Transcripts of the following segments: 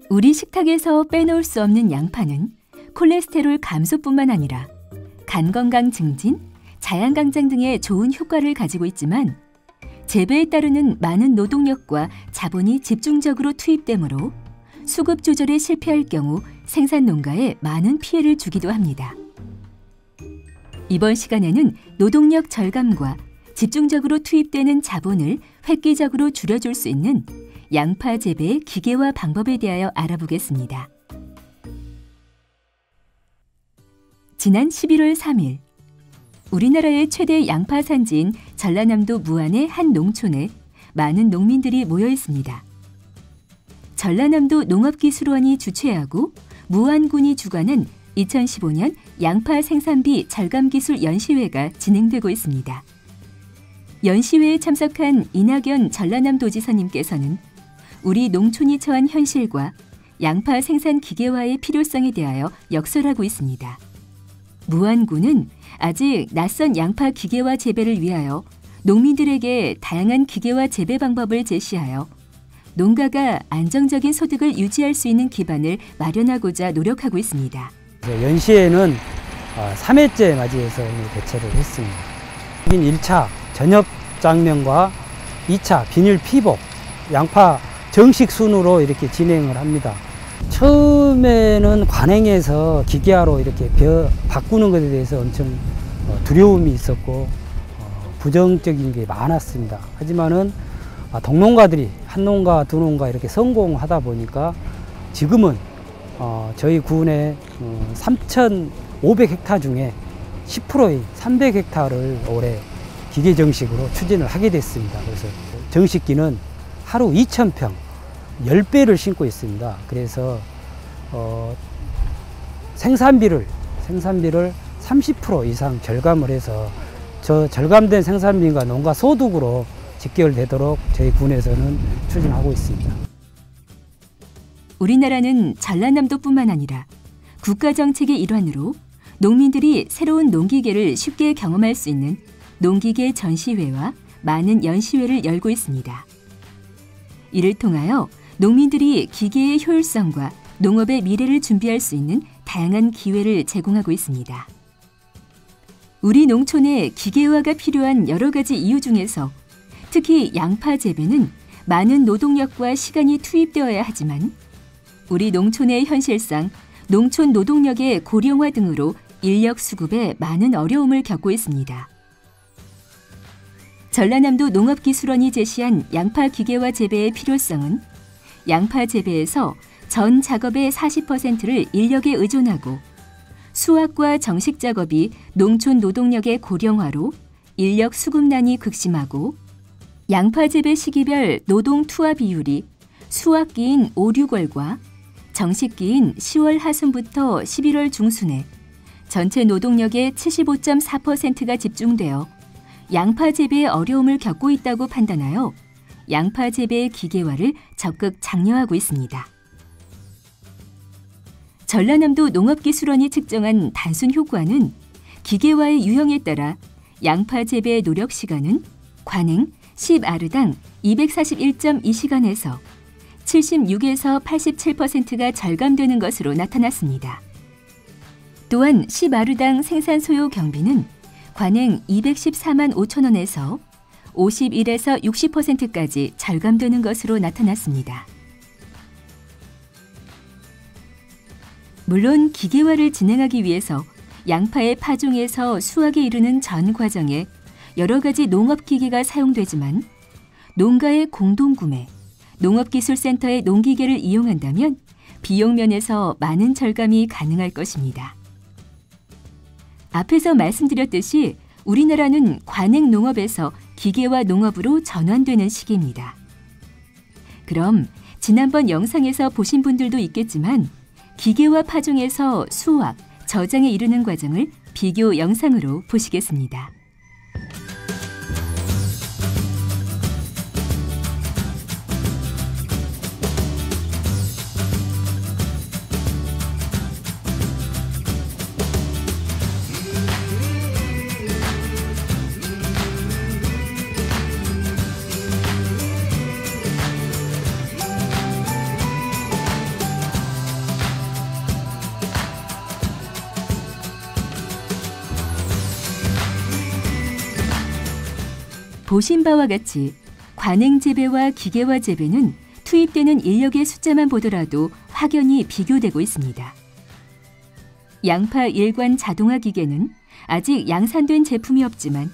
우리 식탁에서 빼놓을 수 없는 양파는 콜레스테롤 감소뿐만 아니라 간 건강 증진, 자양강장 등의 좋은 효과를 가지고 있지만 재배에 따르는 많은 노동력과 자본이 집중적으로 투입되므로 수급 조절에 실패할 경우 생산 농가에 많은 피해를 주기도 합니다. 이번 시간에는 노동력 절감과 집중적으로 투입되는 자본을 획기적으로 줄여줄 수 있는 양파 재배의 기계화 방법에 대하여 알아보겠습니다. 지난 11월 3일, 우리나라의 최대 양파 산지인 전라남도 무안의 한 농촌에 많은 농민들이 모여 있습니다. 전라남도 농업기술원이 주최하고 무안군이 주관한 2015년 양파 생산비 절감기술 연시회가 진행되고 있습니다. 연시회에 참석한 이낙연 전라남도지사님께서는 우리 농촌이 처한 현실과 양파 생산 기계화의 필요성에 대하여 역설하고 있습니다. 무안군은 아직 낯선 양파 기계화 재배를 위하여 농민들에게 다양한 기계화 재배 방법을 제시하여 농가가 안정적인 소득을 유지할 수 있는 기반을 마련하고자 노력하고 있습니다. 연시회는 3회째 맞이해서 개최를 했습니다. 1차 전엽 장명과 2차 비닐 피복, 양파 정식 순으로 이렇게 진행을 합니다. 처음에는 관행에서 기계화로 이렇게 바꾸는 것에 대해서 엄청 두려움이 있었고 부정적인 게 많았습니다. 하지만은 동농가들이 한 농가, 두 농가 이렇게 성공하다 보니까 지금은 저희 군의 3,500헥타 중에 10%인 300헥타를 올해 기계 정식으로 추진을 하게 됐습니다. 그래서 정식기는 하루 2,000평, 10배를 심고 있습니다. 그래서 생산비를 30% 이상 절감을 해서 저 절감된 생산비가 농가 소득으로 직결되도록 저희 군에서는 추진하고 있습니다. 우리나라는 전라남도뿐만 아니라 국가정책의 일환으로 농민들이 새로운 농기계를 쉽게 경험할 수 있는 농기계 전시회와 많은 연시회를 열고 있습니다. 이를 통하여 농민들이 기계의 효율성과 농업의 미래를 준비할 수 있는 다양한 기회를 제공하고 있습니다. 우리 농촌에 기계화가 필요한 여러 가지 이유 중에서 특히 양파 재배는 많은 노동력과 시간이 투입되어야 하지만 우리 농촌의 현실상 농촌 노동력의 고령화 등으로 인력 수급에 많은 어려움을 겪고 있습니다. 전라남도 농업기술원이 제시한 양파 기계화 재배의 필요성은 양파 재배에서 전 작업의 40%를 인력에 의존하고 수확과 정식 작업이 농촌 노동력의 고령화로 인력 수급난이 극심하고 양파 재배 시기별 노동 투하 비율이 수확기인 5, 6월과 정식기인 10월 하순부터 11월 중순에 전체 노동력의 75.4%가 집중되어 양파 재배에 어려움을 겪고 있다고 판단하여 양파 재배의 기계화를 적극 장려하고 있습니다. 전라남도 농업기술원이 측정한 단순 효과는 기계화의 유형에 따라 양파 재배의 노력 시간은 관행 10아르당 241.2시간에서 76에서 87%가 절감되는 것으로 나타났습니다. 또한 10아르당 생산 소요 경비는 관행 214만 5천 원에서 51에서 60%까지 절감되는 것으로 나타났습니다. 물론 기계화를 진행하기 위해서 양파의 파종에서 수확에 이르는 전 과정에 여러 가지 농업기계가 사용되지만 농가의 공동구매, 농업기술센터의 농기계를 이용한다면 비용 면에서 많은 절감이 가능할 것입니다. 앞에서 말씀드렸듯이 우리나라는 관행 농업에서 기계화 농업으로 전환되는 시기입니다. 그럼 지난번 영상에서 보신 분들도 있겠지만 기계화 파종에서 수확, 저장에 이르는 과정을 비교 영상으로 보시겠습니다. 보신 바와 같이 관행 재배와 기계화 재배는 투입되는 인력의 숫자만 보더라도 확연히 비교되고 있습니다. 양파 일관 자동화 기계는 아직 양산된 제품이 없지만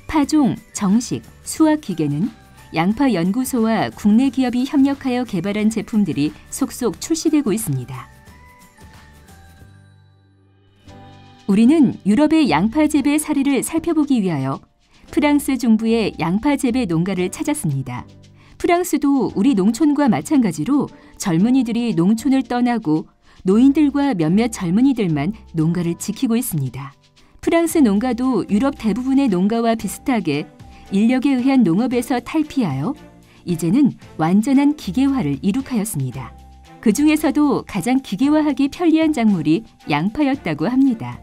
파종, 정식, 수확 기계는 양파 연구소와 국내 기업이 협력하여 개발한 제품들이 속속 출시되고 있습니다. 우리는 유럽의 양파 재배 사례를 살펴보기 위하여 프랑스 중부의 양파 재배 농가를 찾았습니다. 프랑스도 우리 농촌과 마찬가지로 젊은이들이 농촌을 떠나고 노인들과 몇몇 젊은이들만 농가를 지키고 있습니다. 프랑스 농가도 유럽 대부분의 농가와 비슷하게 인력에 의한 농업에서 탈피하여 이제는 완전한 기계화를 이룩하였습니다. 그 중에서도 가장 기계화하기 편리한 작물이 양파였다고 합니다.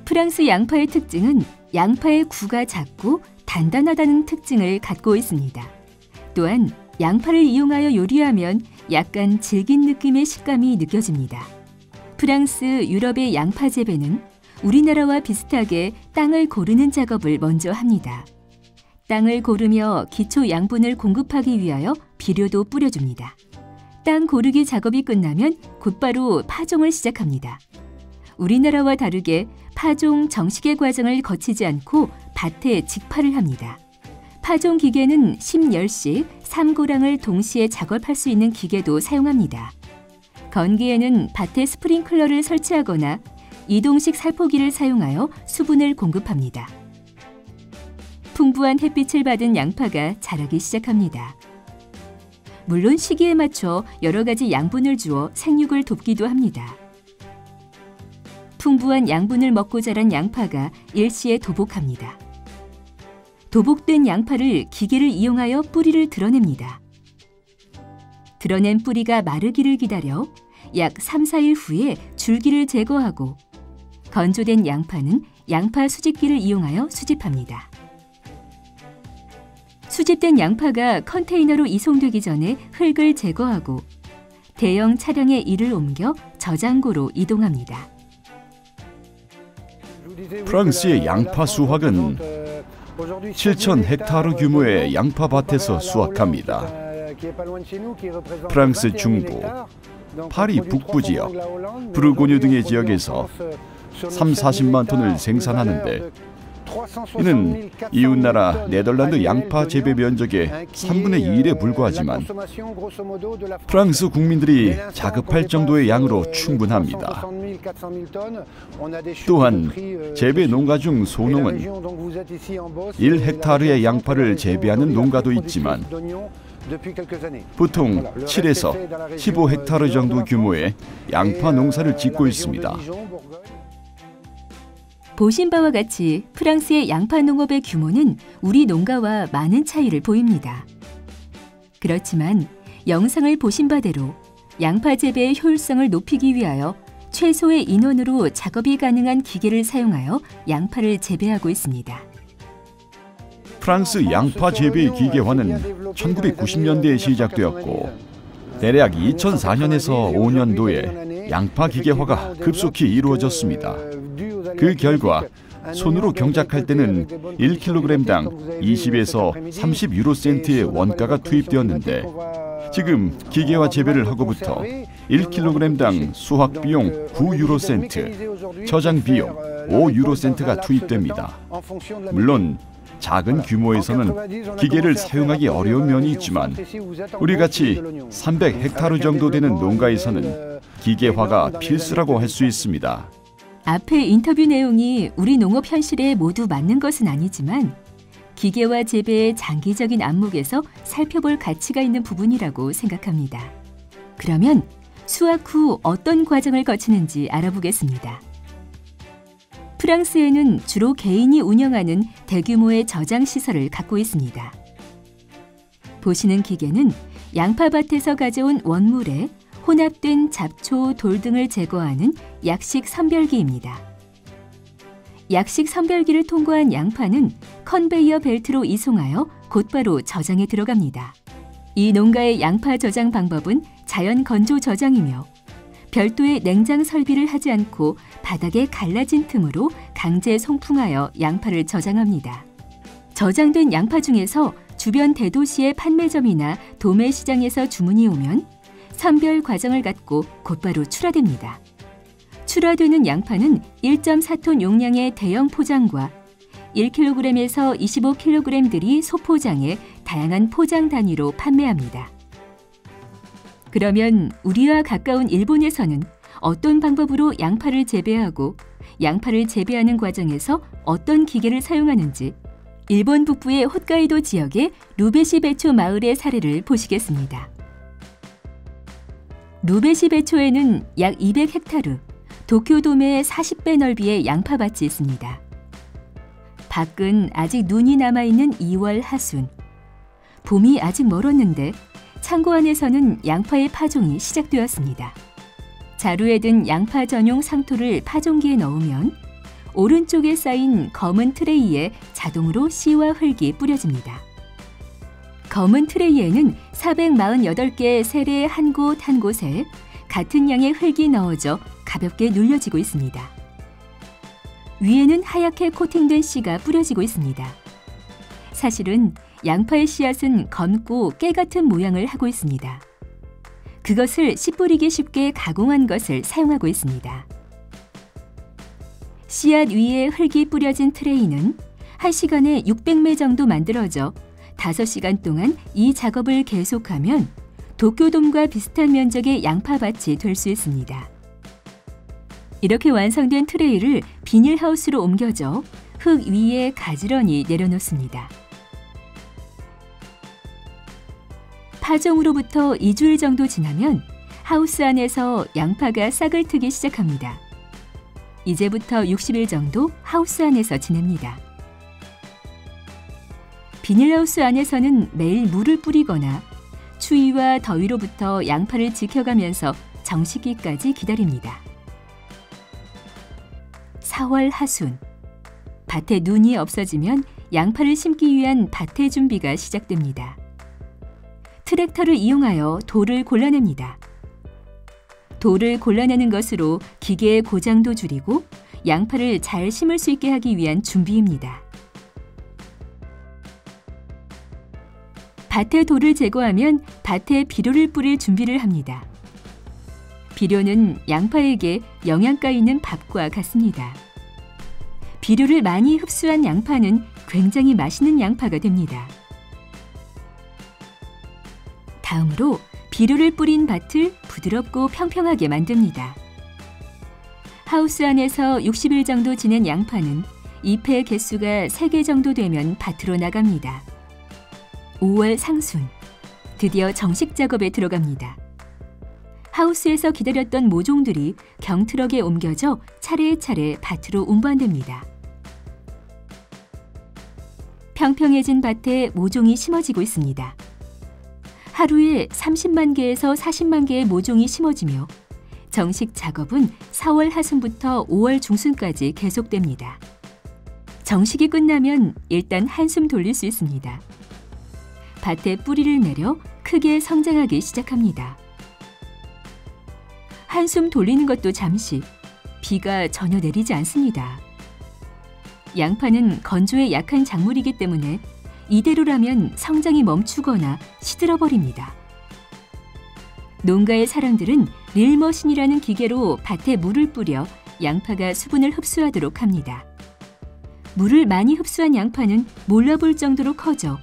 프랑스 양파의 특징은 양파의 구가 작고 단단하다는 특징을 갖고 있습니다. 또한 양파를 이용하여 요리하면 약간 질긴 느낌의 식감이 느껴집니다. 프랑스, 유럽의 양파 재배는 우리나라와 비슷하게 땅을 고르는 작업을 먼저 합니다. 땅을 고르며 기초 양분을 공급하기 위하여 비료도 뿌려줍니다. 땅 고르기 작업이 끝나면 곧바로 파종을 시작합니다. 우리나라와 다르게 파종 정식의 과정을 거치지 않고 밭에 직파를 합니다. 파종 기계는 10열씩 3고랑을 동시에 작업할 수 있는 기계도 사용합니다. 건기에는 밭에 스프링클러를 설치하거나 이동식 살포기를 사용하여 수분을 공급합니다. 풍부한 햇빛을 받은 양파가 자라기 시작합니다. 물론 시기에 맞춰 여러 가지 양분을 주어 생육을 돕기도 합니다. 풍부한 양분을 먹고 자란 양파가 일시에 도복합니다. 도복된 양파를 기계를 이용하여 뿌리를 드러냅니다. 드러낸 뿌리가 마르기를 기다려 약 3-4일 후에 줄기를 제거하고 건조된 양파는 양파 수집기를 이용하여 수집합니다. 수집된 양파가 컨테이너로 이송되기 전에 흙을 제거하고 대형 차량에 이를 옮겨 저장고로 이동합니다. 프랑스의 양파 수확은 7,000헥타르 규모의 양파밭에서 수확합니다. 프랑스 중부, 파리 북부 지역, 부르고뉴 등의 지역에서 30-40만 톤을 생산하는데 이는 이웃나라 네덜란드 양파 재배 면적의 3분의 1에 불과하지만 프랑스 국민들이 자급할 정도의 양으로 충분합니다. 또한 재배 농가 중 소농은 1헥타르의 양파를 재배하는 농가도 있지만 보통 7에서 15헥타르 정도 규모의 양파 농사를 짓고 있습니다. 보신 바와 같이 프랑스의 양파 농업의 규모는 우리 농가와 많은 차이를 보입니다. 그렇지만 영상을 보신 바대로 양파 재배의 효율성을 높이기 위하여 최소의 인원으로 작업이 가능한 기계를 사용하여 양파를 재배하고 있습니다. 프랑스 양파 재배 기계화는 1990년대에 시작되었고 대략 2004년에서 5년도에 양파 기계화가 급속히 이루어졌습니다. 그 결과 손으로 경작할 때는 1kg당 20에서 30유로센트의 원가가 투입되었는데 지금 기계화 재배를 하고부터 1kg당 수확 비용 9유로센트, 저장 비용 5유로센트가 투입됩니다. 물론 작은 규모에서는 기계를 사용하기 어려운 면이 있지만 우리같이 300헥타르 정도 되는 농가에서는 기계화가 필수라고 할 수 있습니다. 앞의 인터뷰 내용이 우리 농업 현실에 모두 맞는 것은 아니지만 기계화 재배의 장기적인 안목에서 살펴볼 가치가 있는 부분이라고 생각합니다. 그러면 수확 후 어떤 과정을 거치는지 알아보겠습니다. 프랑스에는 주로 개인이 운영하는 대규모의 저장 시설을 갖고 있습니다. 보시는 기계는 양파밭에서 가져온 원물에 혼합된 잡초, 돌 등을 제거하는 약식 선별기입니다. 약식 선별기를 통과한 양파는 컨베이어 벨트로 이송하여 곧바로 저장에 들어갑니다. 이 농가의 양파 저장 방법은 자연 건조 저장이며 별도의 냉장 설비를 하지 않고 바닥에 갈라진 틈으로 강제 송풍하여 양파를 저장합니다. 저장된 양파 중에서 주변 대도시의 판매점이나 도매 시장에서 주문이 오면 선별 과정을 갖고 곧바로 출하됩니다. 출하되는 양파는 1.4톤 용량의 대형 포장과 1kg에서 25kg들이 소포장에 다양한 포장 단위로 판매합니다. 그러면 우리와 가까운 일본에서는 어떤 방법으로 양파를 재배하고 양파를 재배하는 과정에서 어떤 기계를 사용하는지 일본 북부의 홋카이도 지역의 루베시 베초 마을의 사례를 보시겠습니다. 루베시 베초에는 약 200헥타르, 도쿄도매의 40배 넓이의 양파밭이 있습니다. 밖은 아직 눈이 남아있는 2월 하순. 봄이 아직 멀었는데 창고 안에서는 양파의 파종이 시작되었습니다. 자루에 든 양파 전용 상토를 파종기에 넣으면 오른쪽에 쌓인 검은 트레이에 자동으로 씨와 흙이 뿌려집니다. 검은 트레이에는 448개의 세례 한 곳 한 곳에 같은 양의 흙이 넣어져 가볍게 눌려지고 있습니다. 위에는 하얗게 코팅된 씨가 뿌려지고 있습니다. 사실은 양파의 씨앗은 검고 깨 같은 모양을 하고 있습니다. 그것을 씨 뿌리기 쉽게 가공한 것을 사용하고 있습니다. 씨앗 위에 흙이 뿌려진 트레이는 1시간에 600매 정도 만들어져 5시간 동안 이 작업을 계속하면 도쿄돔과 비슷한 면적의 양파밭이 될 수 있습니다. 이렇게 완성된 트레이를 비닐하우스로 옮겨져 흙 위에 가지런히 내려놓습니다. 파종으로부터 2주일 정도 지나면 하우스 안에서 양파가 싹을 트기 시작합니다. 이제부터 60일 정도 하우스 안에서 지냅니다. 비닐하우스 안에서는 매일 물을 뿌리거나 추위와 더위로부터 양파를 지켜가면서 정식기까지 기다립니다. 4월 하순, 밭에 눈이 없어지면 양파를 심기 위한 밭의 준비가 시작됩니다. 트랙터를 이용하여 돌을 골라냅니다. 돌을 골라내는 것으로 기계의 고장도 줄이고 양파를 잘 심을 수 있게 하기 위한 준비입니다. 밭에 돌을 제거하면 밭에 비료를 뿌릴 준비를 합니다. 비료는 양파에게 영양가 있는 밥과 같습니다. 비료를 많이 흡수한 양파는 굉장히 맛있는 양파가 됩니다. 다음으로 비료를 뿌린 밭을 부드럽고 평평하게 만듭니다. 하우스 안에서 60일 정도 지낸 양파는 잎의 개수가 3개 정도 되면 밭으로 나갑니다. 5월 상순, 드디어 정식 작업에 들어갑니다. 하우스에서 기다렸던 모종들이 경트럭에 옮겨져 차례차례 밭으로 운반됩니다. 평평해진 밭에 모종이 심어지고 있습니다. 하루에 30만 개에서 40만 개의 모종이 심어지며 정식 작업은 4월 하순부터 5월 중순까지 계속됩니다. 정식이 끝나면 일단 한숨 돌릴 수 있습니다. 밭에 뿌리를 내려 크게 성장하기 시작합니다. 한숨 돌리는 것도 잠시, 비가 전혀 내리지 않습니다. 양파는 건조에 약한 작물이기 때문에 이대로라면 성장이 멈추거나 시들어버립니다. 농가의 사람들은 릴머신이라는 기계로 밭에 물을 뿌려 양파가 수분을 흡수하도록 합니다. 물을 많이 흡수한 양파는 몰라볼 정도로 커져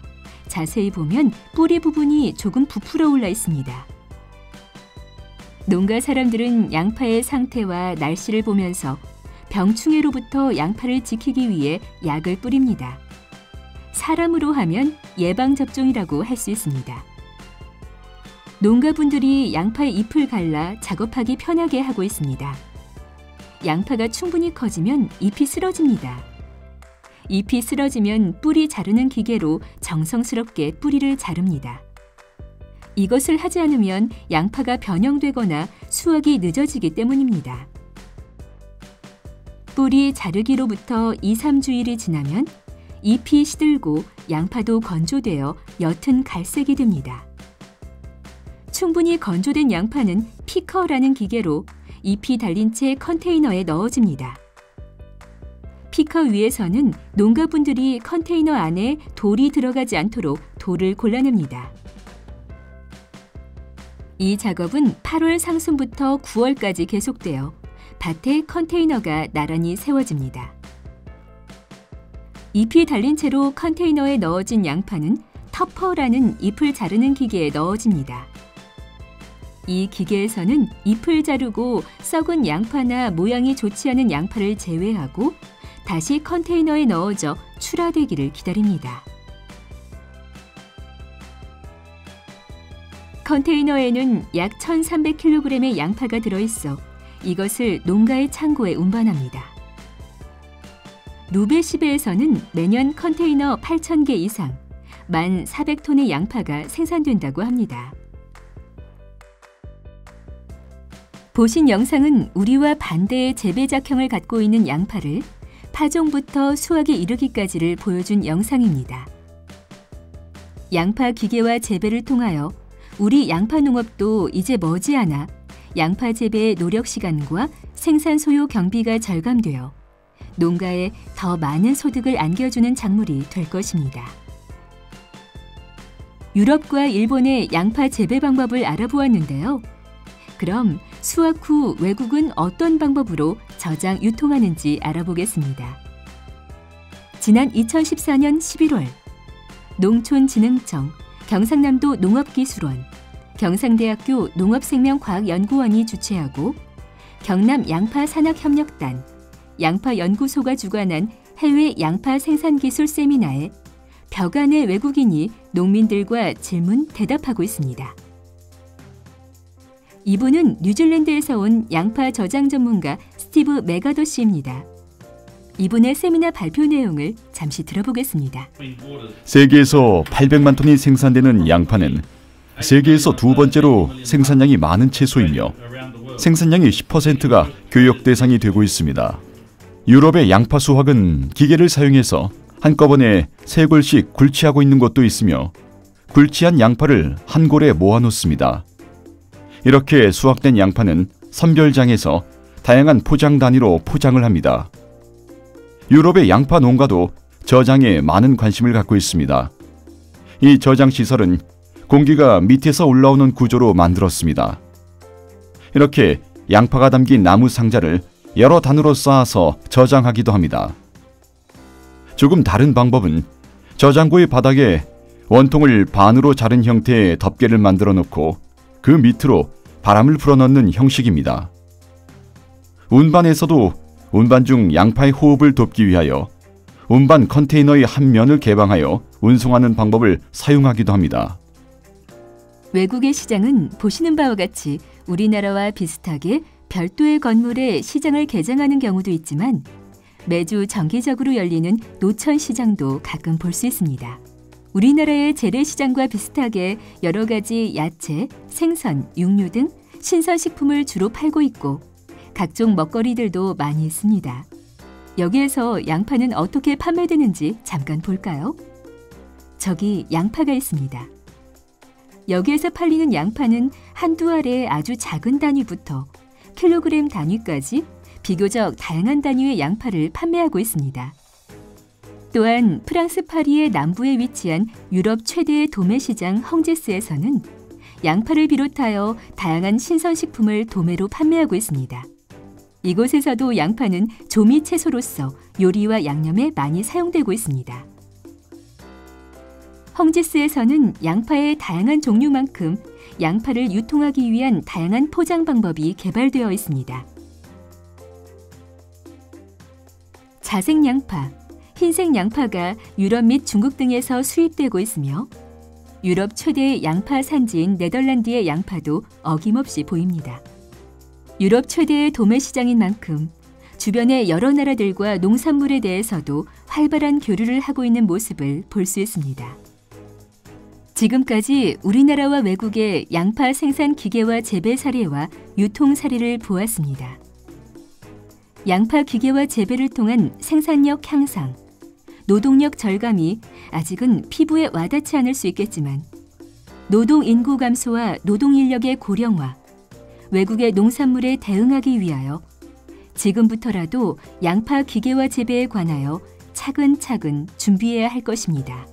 자세히 보면 뿌리 부분이 조금 부풀어 올라 있습니다. 농가 사람들은 양파의 상태와 날씨를 보면서 병충해로부터 양파를 지키기 위해 약을 뿌립니다. 사람으로 하면 예방접종이라고 할 수 있습니다. 농가분들이 양파의 잎을 갈라 작업하기 편하게 하고 있습니다. 양파가 충분히 커지면 잎이 쓰러집니다. 잎이 쓰러지면 뿌리 자르는 기계로 정성스럽게 뿌리를 자릅니다. 이것을 하지 않으면 양파가 변형되거나 수확이 늦어지기 때문입니다. 뿌리 자르기로부터 2-3주일이 지나면 잎이 시들고 양파도 건조되어 옅은 갈색이 됩니다. 충분히 건조된 양파는 피커라는 기계로 잎이 달린 채 컨테이너에 넣어집니다. 피커 위에서는 농가분들이 컨테이너 안에 돌이 들어가지 않도록 돌을 골라냅니다. 이 작업은 8월 상순부터 9월까지 계속되어 밭에 컨테이너가 나란히 세워집니다. 잎이 달린 채로 컨테이너에 넣어진 양파는 터퍼라는 잎을 자르는 기계에 넣어집니다. 이 기계에서는 잎을 자르고 썩은 양파나 모양이 좋지 않은 양파를 제외하고 다시 컨테이너에 넣어져 출하되기를 기다립니다. 컨테이너에는 약 1,300kg의 양파가 들어있어 이것을 농가의 창고에 운반합니다. 누베시베에서는 매년 컨테이너 8,000개 이상, 1,400톤의 양파가 생산된다고 합니다. 보신 영상은 우리와 반대의 재배작형을 갖고 있는 양파를 파종부터 수확에 이르기까지를 보여준 영상입니다. 양파 기계와 재배를 통하여 우리 양파 농업도 이제 머지않아 양파 재배의 노력 시간과 생산 소요 경비가 절감되어 농가에 더 많은 소득을 안겨주는 작물이 될 것입니다. 유럽과 일본의 양파 재배 방법을 알아보았는데요. 그럼 수확 후 외국은 어떤 방법으로 저장 유통하는지 알아보겠습니다. 지난 2014년 11월 농촌진흥청, 경상남도 농업기술원, 경상대학교 농업생명과학연구원이 주최하고 경남 양파산학협력단, 양파연구소가 주관한 해외 양파 생산기술 세미나에 벽안의 외국인이 농민들과 질문, 대답하고 있습니다. 이분은 뉴질랜드에서 온 양파 저장 전문가 스티브 메가더 씨입니다. 이분의 세미나 발표 내용을 잠시 들어보겠습니다. 세계에서 800만 톤이 생산되는 양파는 세계에서 두 번째로 생산량이 많은 채소이며 생산량의 10%가 교역 대상이 되고 있습니다. 유럽의 양파 수확은 기계를 사용해서 한꺼번에 3골씩 굴치하고 있는 곳도 있으며 굴치한 양파를 한 골에 모아놓습니다. 이렇게 수확된 양파는 선별장에서 다양한 포장 단위로 포장을 합니다. 유럽의 양파 농가도 저장에 많은 관심을 갖고 있습니다. 이 저장 시설은 공기가 밑에서 올라오는 구조로 만들었습니다. 이렇게 양파가 담긴 나무 상자를 여러 단으로 쌓아서 저장하기도 합니다. 조금 다른 방법은 저장고의 바닥에 원통을 반으로 자른 형태의 덮개를 만들어 놓고 그 밑으로 바람을 불어넣는 형식입니다. 운반에서도 운반 중 양파의 호흡을 돕기 위하여 운반 컨테이너의 한 면을 개방하여 운송하는 방법을 사용하기도 합니다. 외국의 시장은 보시는 바와 같이 우리나라와 비슷하게 별도의 건물에 시장을 개장하는 경우도 있지만 매주 정기적으로 열리는 노천 시장도 가끔 볼 수 있습니다. 우리나라의 재래시장과 비슷하게 여러 가지 야채, 생선, 육류 등 신선식품을 주로 팔고 있고 각종 먹거리들도 많이 있습니다. 여기에서 양파는 어떻게 판매되는지 잠깐 볼까요? 저기 양파가 있습니다. 여기에서 팔리는 양파는 한두 알의 아주 작은 단위부터 킬로그램 단위까지 비교적 다양한 단위의 양파를 판매하고 있습니다. 또한 프랑스 파리의 남부에 위치한 유럽 최대의 도매시장 헝제스에서는 양파를 비롯하여 다양한 신선식품을 도매로 판매하고 있습니다. 이곳에서도 양파는 조미 채소로서 요리와 양념에 많이 사용되고 있습니다. 헝제스에서는 양파의 다양한 종류만큼 양파를 유통하기 위한 다양한 포장 방법이 개발되어 있습니다. 자색 양파, 흰색 양파가 유럽 및 중국 등에서 수입되고 있으며 유럽 최대의 양파 산지인 네덜란드의 양파도 어김없이 보입니다. 유럽 최대의 도매시장인 만큼 주변의 여러 나라들과 농산물에 대해서도 활발한 교류를 하고 있는 모습을 볼 수 있습니다. 지금까지 우리나라와 외국의 양파 생산 기계와 재배 사례와 유통 사례를 보았습니다. 양파 기계와 재배를 통한 생산력 향상, 노동력 절감이 아직은 피부에 와닿지 않을 수 있겠지만 노동 인구 감소와 노동 인력의 고령화, 외국의 농산물에 대응하기 위하여 지금부터라도 양파 기계화 재배에 관하여 차근차근 준비해야 할 것입니다.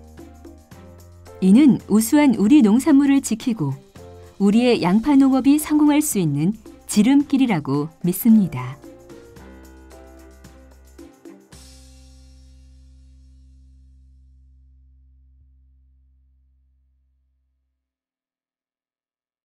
이는 우수한 우리 농산물을 지키고 우리의 양파 농업이 성공할 수 있는 지름길이라고 믿습니다.